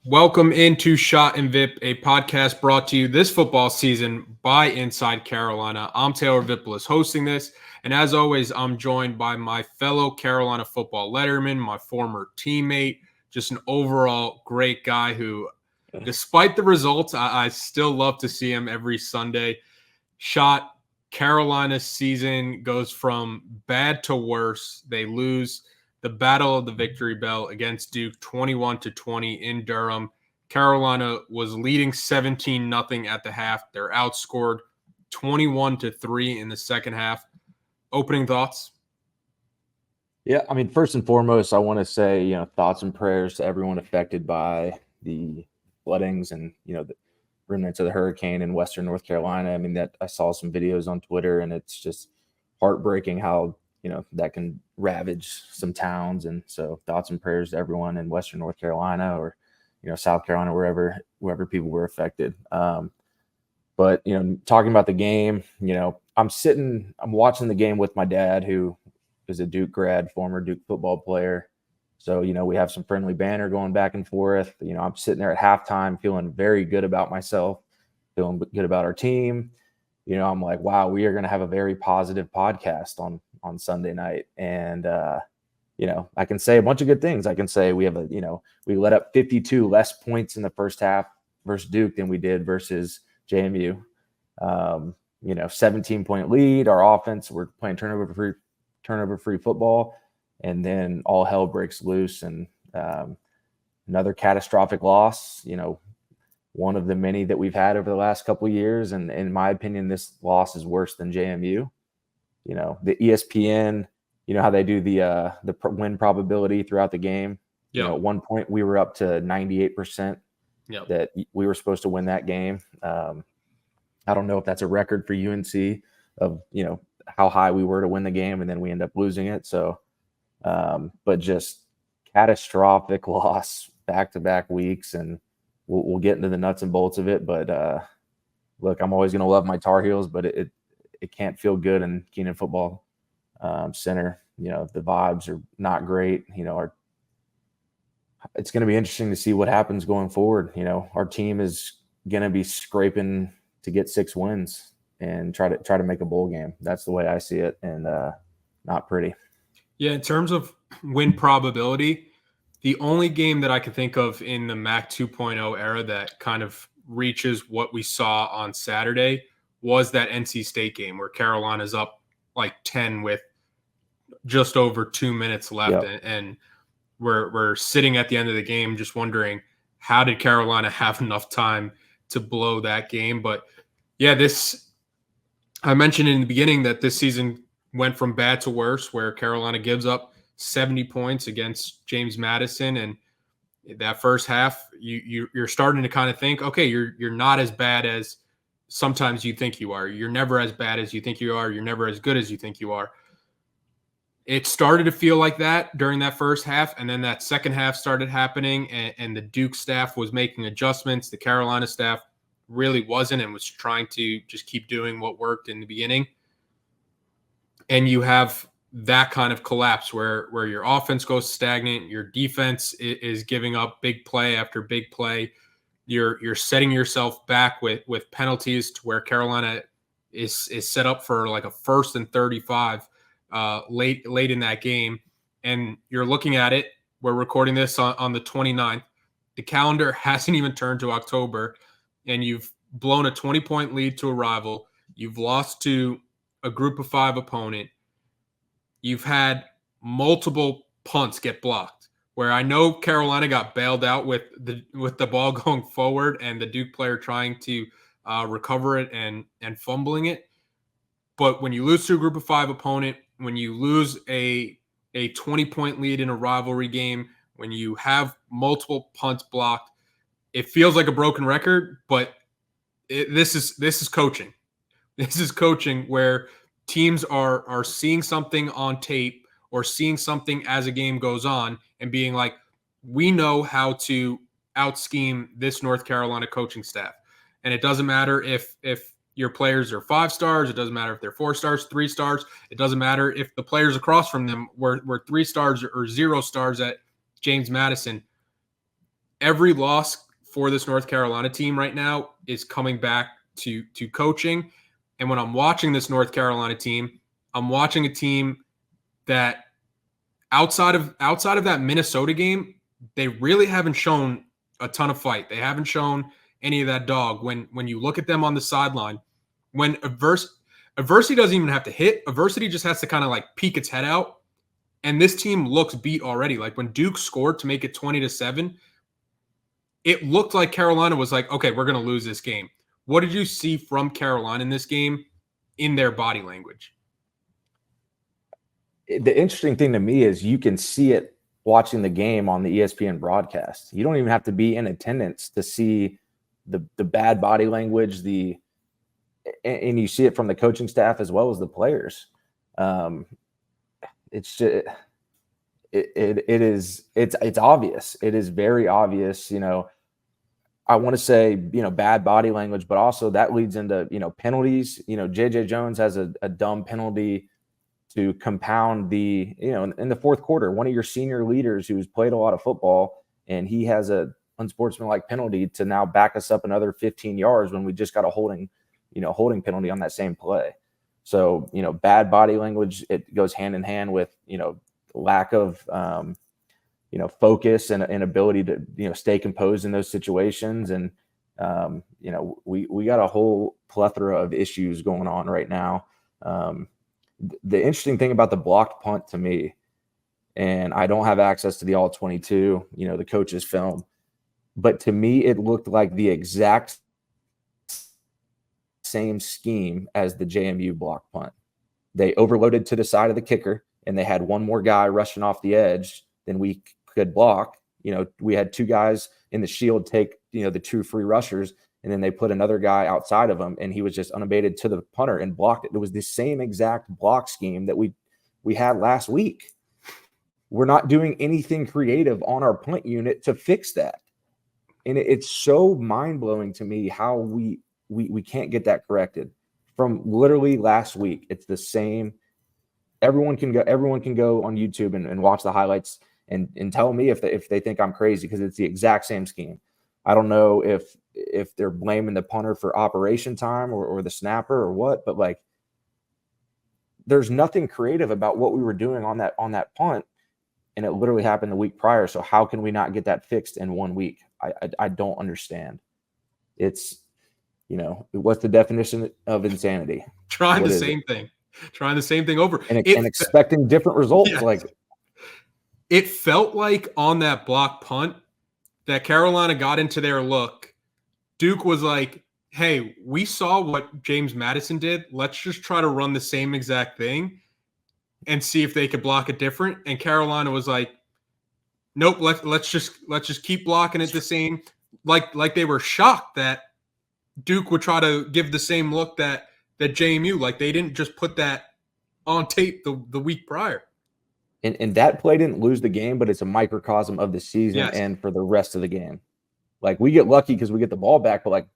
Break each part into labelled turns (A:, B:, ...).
A: Welcome into Shot and Vipp, a podcast brought to you this football season by Inside Carolina. I'm Taylor Vippolis hosting this, and as always, I'm joined by my fellow Carolina football letterman, my former teammate, just an overall great guy who, despite the results, I still love to see him every Sunday. Shot, Carolina's season goes from bad to worse. They lose the Battle of the Victory Bell against Duke 21-20 in Durham. Carolina was leading 17-0 at the half. They're outscored 21-3 in the second half. Opening thoughts?
B: Yeah, I mean, first and foremost, I want to say, thoughts and prayers to everyone affected by the floodings and, the remnants of the hurricane in Western North Carolina. I mean, that I saw some videos on Twitter, and it's just heartbreaking how that can ravage some towns. And so thoughts and prayers to everyone in Western North Carolina or, South Carolina, wherever people were affected. But, talking about the game, I'm watching the game with my dad, who is a Duke grad, former Duke football player. So, we have some friendly banter going back and forth. I'm sitting there at halftime feeling very good about myself, feeling good about our team. I'm like, wow, we are going to have a very positive podcast on Sunday night. And, I can say a bunch of good things. I can say we have we let up 52 less points in the first half versus Duke than we did versus JMU. 17-point lead. Our offense, we're playing turnover-free football. And then all hell breaks loose. And another catastrophic loss, one of the many that we've had over the last couple of years. And in my opinion, this loss is worse than JMU. The ESPN, how they do the win probability throughout the game.
A: Yeah.
B: At one point we were up to 98% that we were supposed to win that game. I don't know if that's a record for UNC of, how high we were to win the game, and then we end up losing it. So, but just catastrophic loss back-to-back weeks, and we'll get into the nuts and bolts of it. But look, I'm always going to love my Tar Heels, but it can't feel good in Keenan Football Center. The vibes are not great. It's going to be interesting to see what happens going forward. Our team is going to be scraping to get 6 wins and try to make a bowl game. That's the way I see it, and not pretty.
A: Yeah, in terms of win probability, the only game that I can think of in the MAC 2.0 era that kind of reaches what we saw on Saturday was that NC State game where Carolina's up like 10 with just over 2 minutes left.
B: Yep.
A: And we're sitting at the end of the game just wondering, how did Carolina have enough time to blow that game? But yeah, I mentioned in the beginning that this season went from bad to worse, where Carolina gives up 70 points against James Madison. And that first half, you're starting to kind of think, okay, you're not as bad as sometimes you think you are. You're never as bad as you think you are. You're never as good as you think you are. It started to feel like that during that first half, and then that second half started happening, and the Duke staff was making adjustments. The Carolina staff really wasn't, and was trying to just keep doing what worked in the beginning. And you have that kind of collapse where your offense goes stagnant, your defense is giving up big play after big play. You're setting yourself back with penalties to where Carolina is set up for like a 1st and 35 late in that game. And you're looking at it, we're recording this on the 29th. The calendar hasn't even turned to October, and you've blown a 20-point lead to a rival. You've lost to a group of 5 opponent. You've had multiple punts get blocked, where I know Carolina got bailed out with the ball going forward and the Duke player trying to recover it and fumbling it. But when you lose to a group of 5 opponent, when you lose a 20-point lead in a rivalry game, when you have multiple punts blocked, it feels like a broken record, but this is coaching. This is coaching where teams are seeing something on tape or seeing something as a game goes on and being like, we know how to out-scheme this North Carolina coaching staff. And it doesn't matter if your players are 5 stars. It doesn't matter if they're 4 stars, 3 stars. It doesn't matter if the players across from them were 3 stars or 0 stars at James Madison. every loss for this North Carolina team right now is coming back to coaching. And when I'm watching this North Carolina team, I'm watching a team that outside of that Minnesota game, they really haven't shown a ton of fight. They haven't shown any of that dog. When you look at them on the sideline, when adversity doesn't even have to hit, adversity just has to kind of like peek its head out. And this team looks beat already. Like when Duke scored to make it 20-7, it looked like Carolina was like, okay, we're going to lose this game. What did you see from Carolina in this game in their body language?
B: The interesting thing to me is you can see it watching the game on the ESPN broadcast. You don't even have to be in attendance to see the bad body language, and you see it from the coaching staff as well as the players. It's just, it's obvious. It is very obvious. I want to say, bad body language, but also that leads into, penalties. JJ Jones has a dumb penalty to compound in the fourth quarter, one of your senior leaders who's played a lot of football, and he has a unsportsmanlike penalty to now back us up another 15 yards when we just got a holding penalty on that same play. So, bad body language, it goes hand in hand with, lack of, focus and ability to, stay composed in those situations. And, we got a whole plethora of issues going on right now. The interesting thing about the blocked punt to me, and I don't have access to the all 22, the coach's film, but to me, it looked like the exact same scheme as the JMU block punt. They overloaded to the side of the kicker, and they had one more guy rushing off the edge than we could block. We had two guys in the shield take, the two free rushers, and then they put another guy outside of him, and he was just unabated to the punter and blocked it. It was the same exact block scheme that we had last week. We're not doing anything creative on our punt unit to fix that. And it's so mind-blowing to me how we can't get that corrected. From literally last week, it's the same. Everyone can go on YouTube and watch the highlights and tell me if they think I'm crazy, because it's the exact same scheme. I don't know if they're blaming the punter for operation time or the snapper or what, but like, there's nothing creative about what we were doing on that punt, and it literally happened the week prior. So how can we not get that fixed in 1 week? I don't understand. It's, what's the definition of insanity?
A: Trying the same thing over
B: and expecting different results.
A: Yes.
B: Like,
A: it felt like on that block punt that Carolina got into their look. Duke was like, hey, we saw what James Madison did. Let's just try to run the same exact thing and see if they could block it different. And Carolina was like, nope, let's just keep blocking it the same. Like they were shocked that Duke would try to give the same look that JMU, like they didn't just put that on tape the week prior.
B: And that play didn't lose the game, but it's a microcosm of the season.
A: Yes.
B: And for the rest of the game. Like, we get lucky because we get the ball back, but like,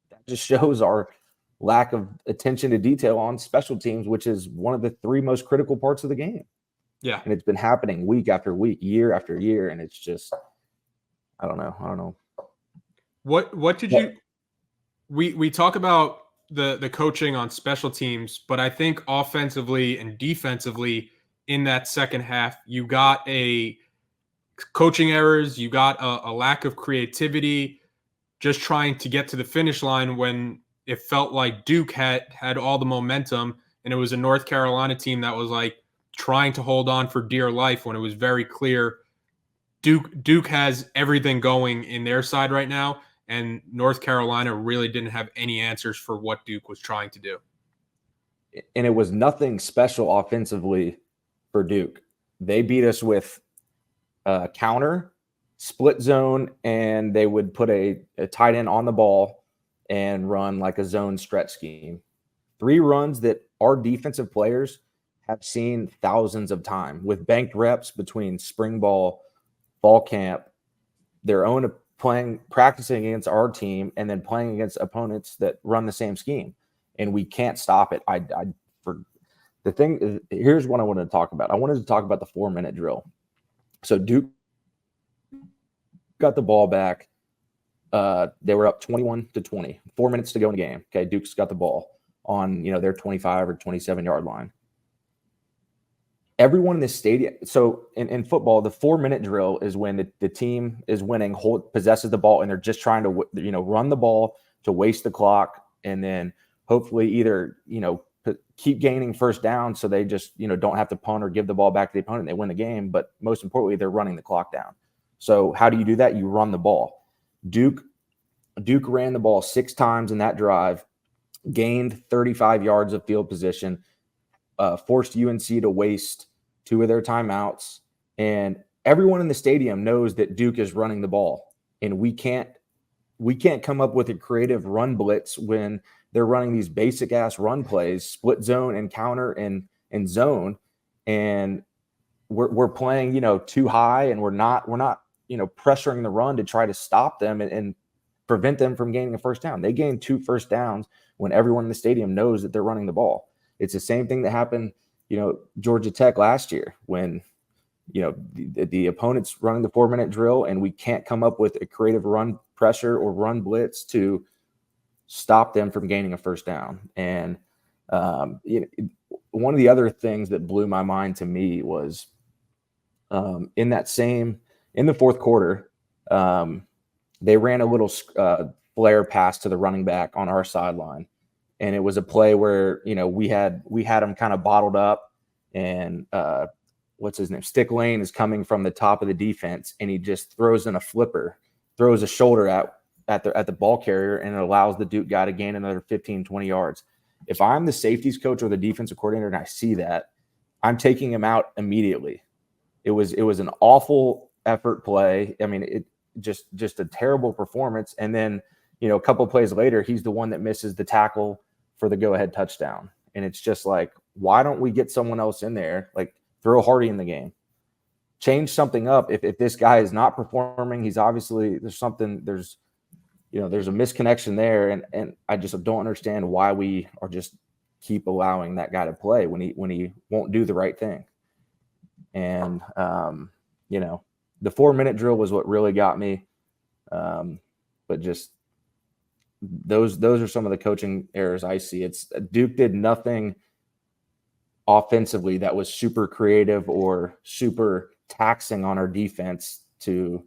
B: that just shows our lack of attention to detail on special teams, which is one of the three most critical parts of the game.
A: Yeah.
B: And it's been happening week after week, year after year. And it's just, I don't know.
A: What did you, we talk about the coaching on special teams, but I think offensively and defensively in that second half, you got a coaching errors, you got a lack of creativity, just trying to get to the finish line when it felt like Duke had all the momentum, and it was a North Carolina team that was like trying to hold on for dear life when it was very clear Duke has everything going in their side right now, and North Carolina really didn't have any answers for what Duke was trying to do.
B: And it was nothing special offensively for Duke. They beat us with counter, split zone, and they would put a tight end on the ball and run like a zone stretch scheme. 3 runs that our defensive players have seen thousands of times with banked reps between spring ball, fall camp, their own practicing against our team, and then playing against opponents that run the same scheme. And we can't stop it. Here's what I wanted to talk about. I wanted to talk about the 4-minute drill. So Duke got the ball back. They were up 21-20, 4 minutes to go in the game. Okay, Duke's got the ball on their 25 or 27-yard line. Everyone in this stadium. So in football, the 4-minute drill is when the team is winning, possesses the ball, and they're just trying to run the ball to waste the clock, and then hopefully either keep gaining first down so they just don't have to punt or give the ball back to the opponent. They win the game, but most importantly, they're running the clock down. So how do you do that? You run the ball. Duke ran the ball 6 times in that drive, gained 35 yards of field position, forced UNC to waste 2 of their timeouts, and everyone in the stadium knows that Duke is running the ball, and we can't come up with a creative run blitz when they're running these basic ass run plays, split zone and counter and zone, and we're playing too high, and we're not pressuring the run to try to stop them and prevent them from gaining a first down. They gained 2 first downs when everyone in the stadium knows that they're running the ball. It's the same thing that happened, Georgia Tech last year when, the opponent's running the 4-minute drill and we can't come up with a creative run pressure or run blitz to stop them from gaining a first down. And one of the other things that blew my mind to me was in the fourth quarter, they ran a little flare pass to the running back on our sideline. And it was a play where, we had him kind of bottled up, and what's his name? Stick Lane is coming from the top of the defense, and he just throws in a flipper, throws a shoulder at the ball carrier, and it allows the Duke guy to gain another 15, 20 yards. If I'm the safeties coach or the defensive coordinator and I see that, I'm taking him out immediately. It was an awful effort play. I mean, it just a terrible performance. And then, a couple of plays later, he's the one that misses the tackle for the go-ahead touchdown. And it's just like, why don't we get someone else in there? Like, throw Hardy in the game. Change something up. If this guy is not performing, he's obviously there's a misconnection there. And I just don't understand why we are just keep allowing that guy to play when he won't do the right thing. And, the 4-minute drill was what really got me. But just those are some of the coaching errors I see. It's Duke did nothing offensively that was super creative or super taxing on our defense to,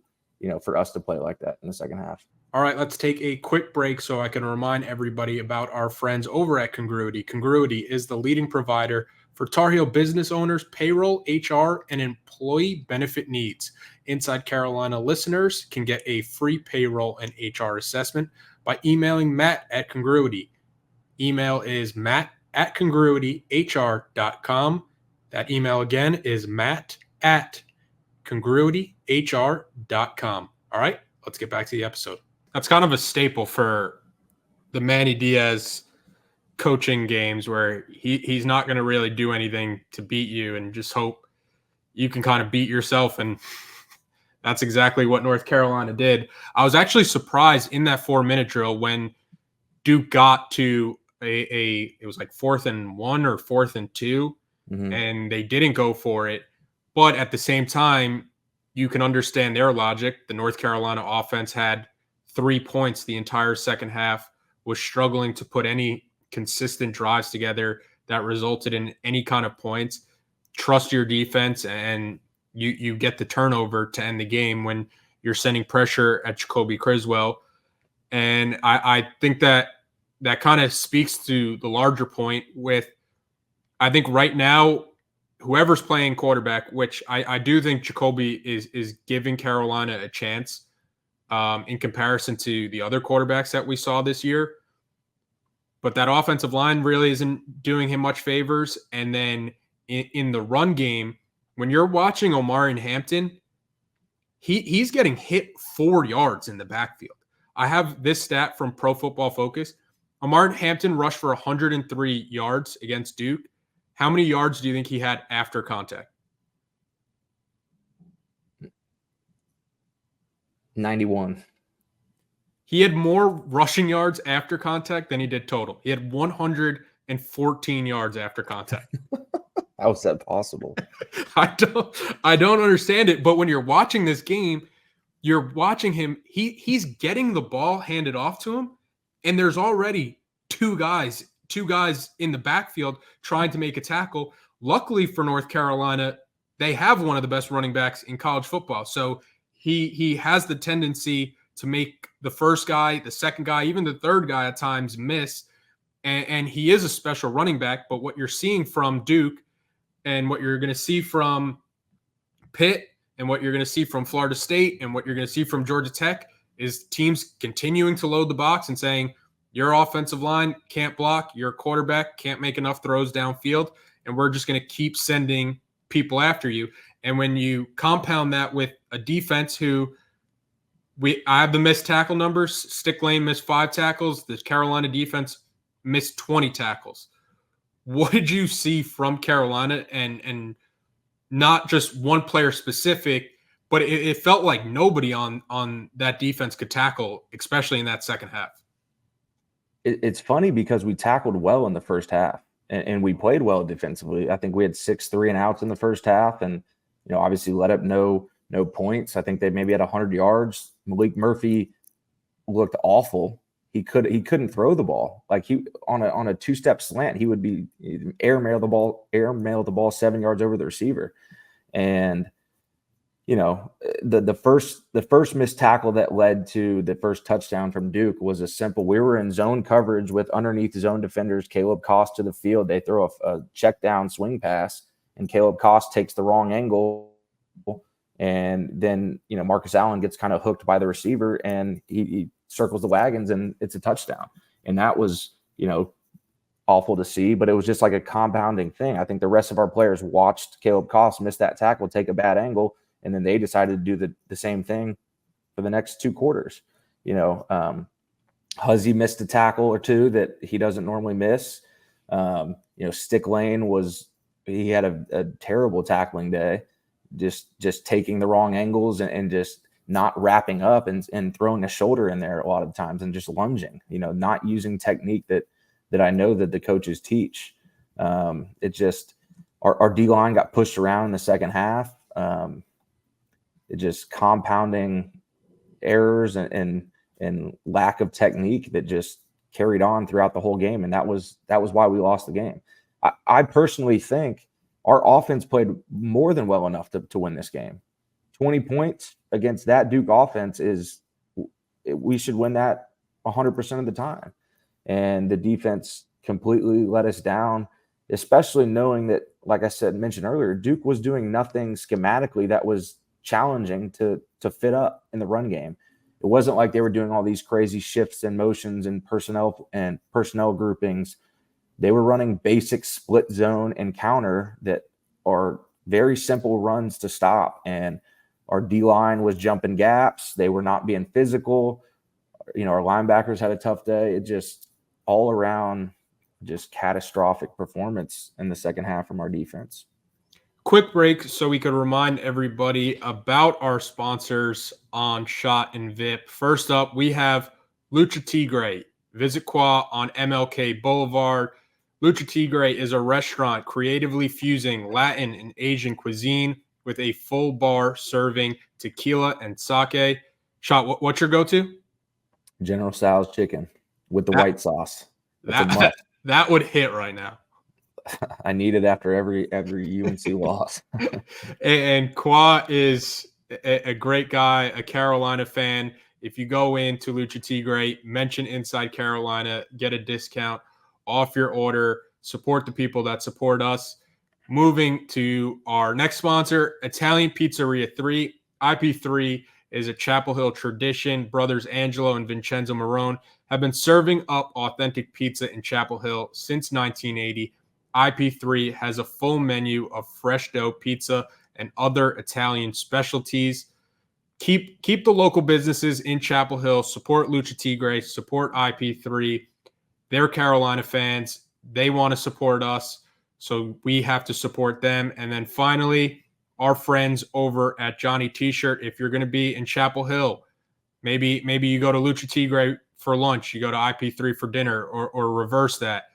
B: for us to play like that in the second half.
A: All right, let's take a quick break so I can remind everybody about our friends over at Congruity. Congruity is the leading provider for Tar Heel business owners, payroll, HR, and employee benefit needs. Inside Carolina listeners can get a free payroll and HR assessment by emailing Matt at Congruity. Email is matt@congruityhr.com. That email again is matt@congruityhr.com. All right, let's get back to the episode. That's kind of a staple for the Manny Diaz coaching games where he's not going to really do anything to beat you and just hope you can kind of beat yourself. And that's exactly what North Carolina did. I was actually surprised in that 4-minute drill when Duke got to it was like 4th and 1 or 4th and 2, and they didn't go for it. But at the same time, you can understand their logic. The North Carolina offense had 3 points the entire second half, was struggling to put any consistent drives together that resulted in any kind of points. Trust your defense, and you get the turnover to end the game when you're sending pressure at Jacoby Criswell. And I think that kind of speaks to the larger point with, I think right now, whoever's playing quarterback, which I do think Jacoby is giving Carolina a chance in comparison to the other quarterbacks that we saw this year. But that offensive line really isn't doing him much favors. And then in the run game, when you're watching Omarion Hampton, he's getting hit 4 yards in the backfield. I have this stat from Pro Football Focus. Omarion Hampton rushed for 103 yards against Duke. How many yards do you think he had after contact?
B: 91.
A: He had more rushing yards after contact than he did total. He had 114 yards after contact.
B: How is that possible?
A: I don't understand it. But when you're watching this game, you're watching him. He's getting the ball handed off to him, and there's already two guys in the backfield trying to make a tackle. Luckily for North Carolina, they have one of the best running backs in college football. So he has the tendency to make the first guy, the second guy, even the third guy at times miss. And he is a special running back. But what you're seeing from Duke and what you're going to see from Pitt and what you're going to see from Florida State and what you're going to see from Georgia Tech is teams continuing to load the box and saying, your offensive line can't block, your quarterback can't make enough throws downfield, and we're just going to keep sending people after you. And when you compound that with a defense who I have the missed tackle numbers. Stick Lane missed 5 tackles. The Carolina defense missed 20 tackles. What did you see from Carolina? And not just one player specific, but it felt like nobody on that defense could tackle, especially in that second half.
B: It's funny because we tackled well in the first half and we played well defensively. I think we had 6 3-and-outs in the first half, and obviously let up no points. I think they maybe had 100 yards. Malik Murphy looked awful. He couldn't throw the ball. Like he on a 2-step slant, he would be airmail the ball 7 yards over the receiver. And the first missed tackle that led to the first touchdown from Duke was a simple. We were in zone coverage with underneath zone defenders. Caleb Koss to the field. They throw a check down swing pass, and Caleb Koss takes the wrong angle, and then Marcus Allen gets kind of hooked by the receiver, and he circles the wagons, and it's a touchdown. And that was awful to see, but it was just like a compounding thing. I think the rest of our players watched Caleb Koss miss that tackle, take a bad angle, and then they decided to do the same thing for the next 2 quarters. Huzzy missed a tackle or two that he doesn't normally miss. Stick Lane he had a terrible tackling day, just taking the wrong angles and just not wrapping up and throwing a shoulder in there a lot of times and just lunging, not using technique that I know that the coaches teach. It just, our D-line got pushed around in the second half. It just compounding errors and lack of technique that just carried on throughout the whole game. And that was why we lost the game. I personally think our offense played more than well enough to win this game. 20 points against that Duke offense we should win that 100% of the time. And the defense completely let us down, especially knowing that, like I mentioned earlier, Duke was doing nothing schematically that was challenging to fit up in the run game. It wasn't like they were doing all these crazy shifts and motions and personnel groupings. They were running basic split zone and counter that are very simple runs to stop. And our D-line was jumping gaps. They were not being physical. Our linebackers had a tough day. It just all around just catastrophic performance in the second half from our defense.
A: Quick break so we could remind everybody about our sponsors on Schoett and Vipp. First up, we have Lucha Tigre. Visit Qua on MLK Boulevard. Lucha Tigre is a restaurant creatively fusing Latin and Asian cuisine with a full bar serving tequila and sake. Schoett, what's your go-to?
B: General Tso's chicken with the white sauce.
A: That would hit right now.
B: I need it after every UNC loss.
A: And Qua is a great guy, a Carolina fan. If you go into Lucha Tigre, mention Inside Carolina, get a discount off your order, support the people that support us. Moving to our next sponsor, Italian Pizzeria 3. IP3 is a Chapel Hill tradition. Brothers Angelo and Vincenzo Marone have been serving up authentic pizza in Chapel Hill since 1980. IP3 has a full menu of fresh dough pizza and other Italian specialties. Keep the local businesses in Chapel Hill. Support Lucha Tigre. Support IP3. They're Carolina fans. They want to support us, so we have to support them. And then finally, our friends over at Johnny T-Shirt. If you're going to be in Chapel Hill, maybe you go to Lucha Tigre for lunch, you go to IP3 for dinner, or reverse that.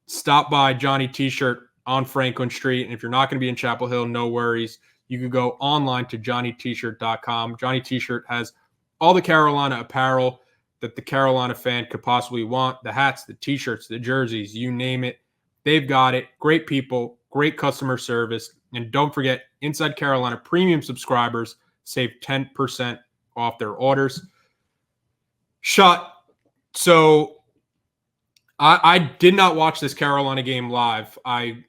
A: Stop by Johnny T-Shirt on Franklin Street. And if you're not going to be in Chapel Hill, no worries. you could go online to johnnytshirt.com. Johnny T-shirt has all the Carolina apparel that the Carolina fan could possibly want. The hats, the T-shirts, the jerseys, you name it. They've got it. Great people, great customer service. And don't forget, Inside Carolina premium subscribers save 10% off their orders. Shot. So I did not watch this Carolina game live. I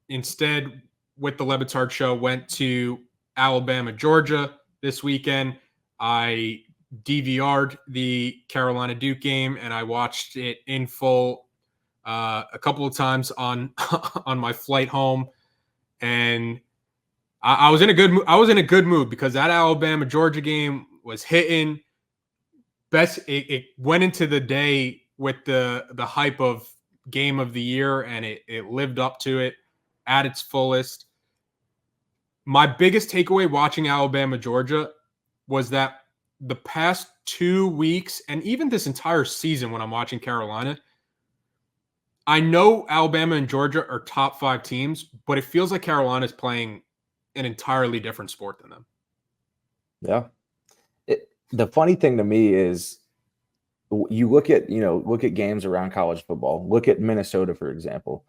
A: instead, with the Lebitard show, went to Alabama, Georgia this weekend. I DVR'd the Carolina Duke game and I watched it in full a couple of times on on my flight home, and I was in a good I was in a good mood because that Alabama Georgia game was hitting. It went into the day with the hype of game of the year, and it lived up to it at its fullest. My biggest takeaway watching Alabama Georgia was that the past 2 weeks and even this entire season when I'm watching Carolina, I know Alabama and Georgia are top 5 teams, but it feels like Carolina is playing an entirely different sport than them.
B: Yeah. The funny thing to me is you look at games around college football. Look at Minnesota, for example.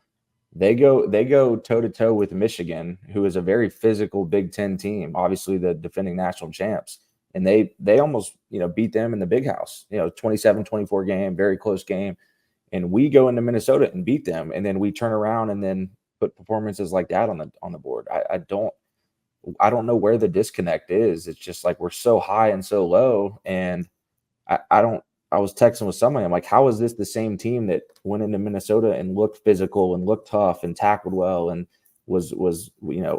B: They go toe-to-toe with Michigan, who is a very physical Big Ten team, obviously the defending national champs. And they almost, beat them in the big house, 27-24 game, very close game. And we go into Minnesota and beat them. And then we turn around and then put performances like that on the board. I don't know where the disconnect is. It's just like we're so high and so low. And I was texting with somebody. I'm like, how is this the same team that went into Minnesota and looked physical and looked tough and tackled well and was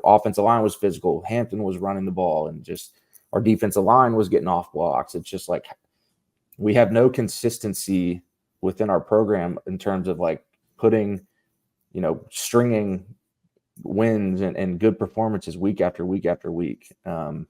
B: offensive line was physical. Hampton was running the ball and just our defensive line was getting off blocks. It's just like we have no consistency within our program in terms of like putting, stringing wins and good performances week after week after week. I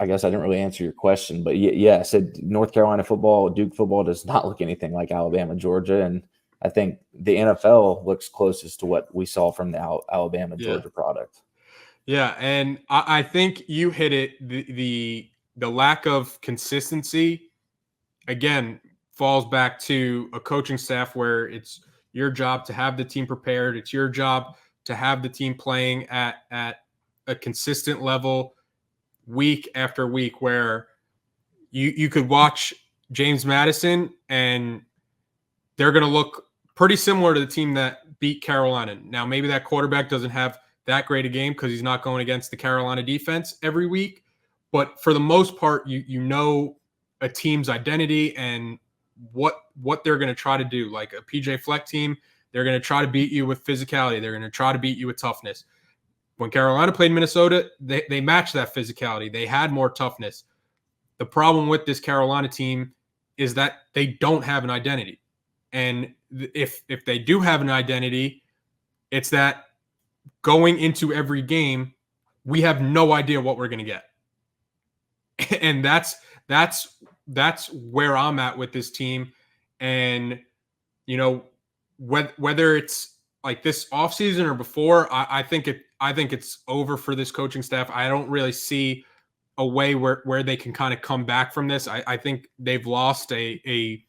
B: guess I didn't really answer your question, but yeah, I said North Carolina football, Duke football does not look anything like Alabama, Georgia. And I think the NFL looks closest to what we saw from the Alabama, Georgia product.
A: Yeah. And I think you hit it. The lack of consistency, again, falls back to a coaching staff where it's your job to have the team prepared. It's your job to have the team playing at a consistent level week after week, where you could watch James Madison and they're going to look pretty similar to the team that beat Carolina. Now, maybe that quarterback doesn't have that great a game because he's not going against the Carolina defense every week. But for the most part, you know a team's identity and what they're going to try to do. Like a PJ Fleck team, they're going to try to beat you with physicality. They're going to try to beat you with toughness. When Carolina played Minnesota, they matched that physicality. They had more toughness. The problem with this Carolina team is that they don't have an identity. And if they do have an identity, it's that going into every game, we have no idea what we're going to get. And that's where I'm at with this team. And, whether it's like this offseason or before, I think it's over for this coaching staff. I don't really see a way where they can kind of come back from this. I think they've lost a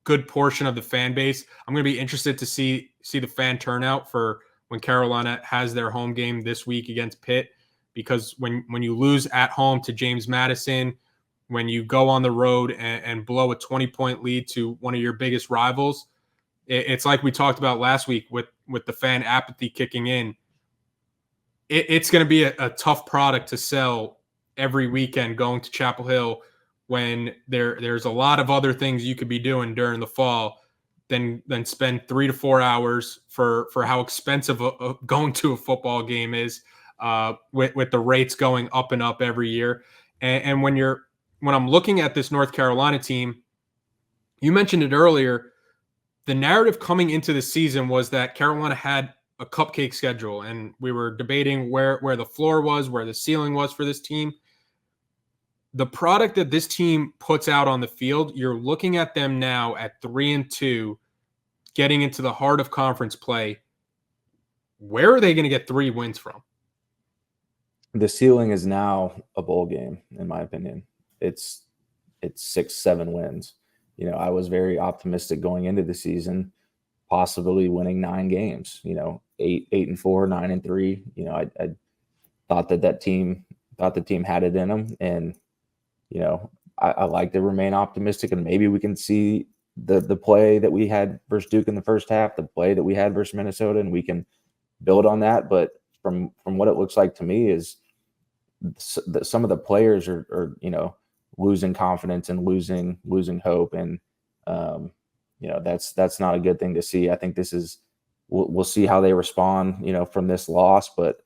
A: good portion of the fan base. I'm going to be interested to see the fan turnout for when Carolina has their home game this week against Pitt, because when you lose at home to James Madison, when you go on the road and blow a 20-point lead to one of your biggest rivals, it's like we talked about last week with the fan apathy kicking in. It's going to be a tough product to sell every weekend going to Chapel Hill when there's a lot of other things you could be doing during the fall than spend 3 to 4 hours for how expensive going to a football game is, with the rates going up and up every year. And when I'm looking at this North Carolina team, you mentioned it earlier, the narrative coming into the season was that Carolina had a cupcake schedule, and we were debating where the floor was, where the ceiling was for this team. The product that this team puts out on the field, you're looking at them now at 3-2, getting into the heart of conference play. where are they going to get 3 wins from?
B: The ceiling is now a bowl game, in my opinion. It's 6-7 wins. I was very optimistic going into the season, possibly winning 9 games. 8-4, 9-3. I thought that team had it in them, and I like to remain optimistic, and maybe we can see the play that we had versus Duke in the first half, the play that we had versus Minnesota, and we can build on that. But from what it looks like to me is some of the players are losing confidence and losing hope, and that's not a good thing to see. I think this is we'll see how they respond from this loss, but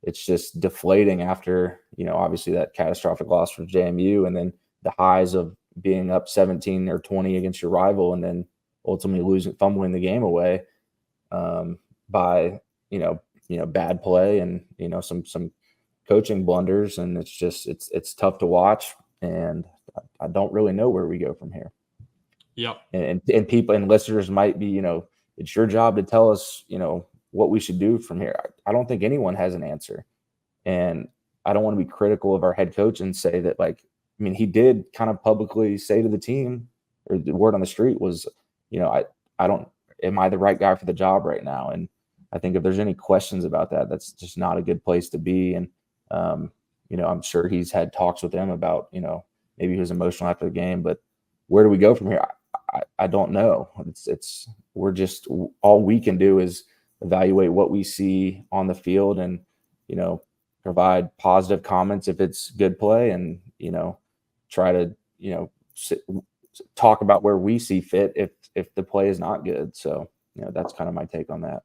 B: it's just deflating after obviously that catastrophic loss for JMU, and then the highs of being up 17 or 20 against your rival, and then ultimately fumbling the game away by bad play and some coaching blunders, and it's tough to watch, and I don't really know where we go from here.
A: Yep.
B: And people and listeners might be, it's your job to tell us, what we should do from here. I don't think anyone has an answer, and I don't want to be critical of our head coach and say that, he did kind of publicly say to the team, or the word on the street was, am I the right guy for the job right now? And I think if there's any questions about that, that's just not a good place to be. And, I'm sure he's had talks with them about, maybe he was emotional after the game, but where do we go from here? I don't know. We're just, all we can do is evaluate what we see on the field and, provide positive comments if it's good play, and, try to, talk about where we see fit if the play is not good. So, that's kind of my take on that.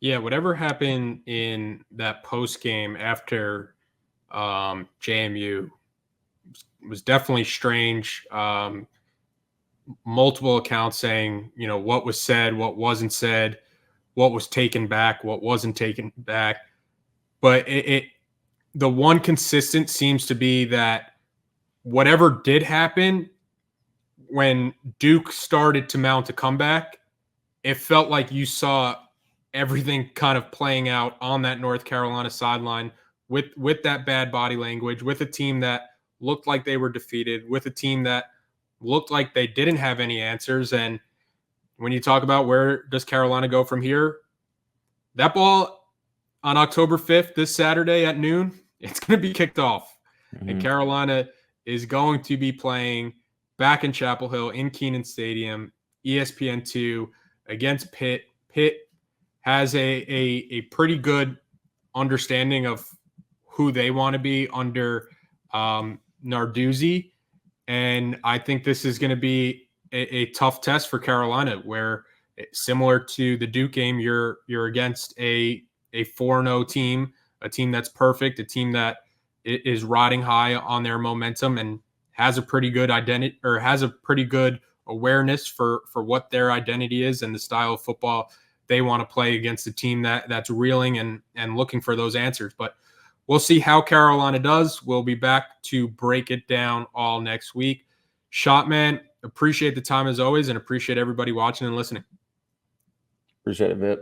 A: Yeah, whatever happened in that post game after JMU was definitely strange. Multiple accounts saying, what was said, what wasn't said, what was taken back, what wasn't taken back. But the one consistent seems to be that whatever did happen, when Duke started to mount a comeback, it felt like you saw everything kind of playing out on that North Carolina sideline with that bad body language, with a team that looked like they were defeated, with a team that looked like they didn't have any answers. And when you talk about where does Carolina go from here, that ball on October 5th, this Saturday at noon, it's going to be kicked off. Mm-hmm. And Carolina is going to be playing back in Chapel Hill in Kenan Stadium, ESPN2 against Pitt. Pitt has a pretty good understanding of who they want to be under Narduzzi. And I think this is going to be a tough test for Carolina, where similar to the Duke game, you're against a 4-0 team, a team that's perfect, a team that is riding high on their momentum and has a pretty good identity, or has a pretty good awareness for what their identity is and the style of football they want to play against a team that's reeling and looking for those answers. But we'll see how Carolina does. We'll be back to break it down all next week. Schoettman, appreciate the time as always, and appreciate everybody watching and listening.
B: Appreciate it, Vipp.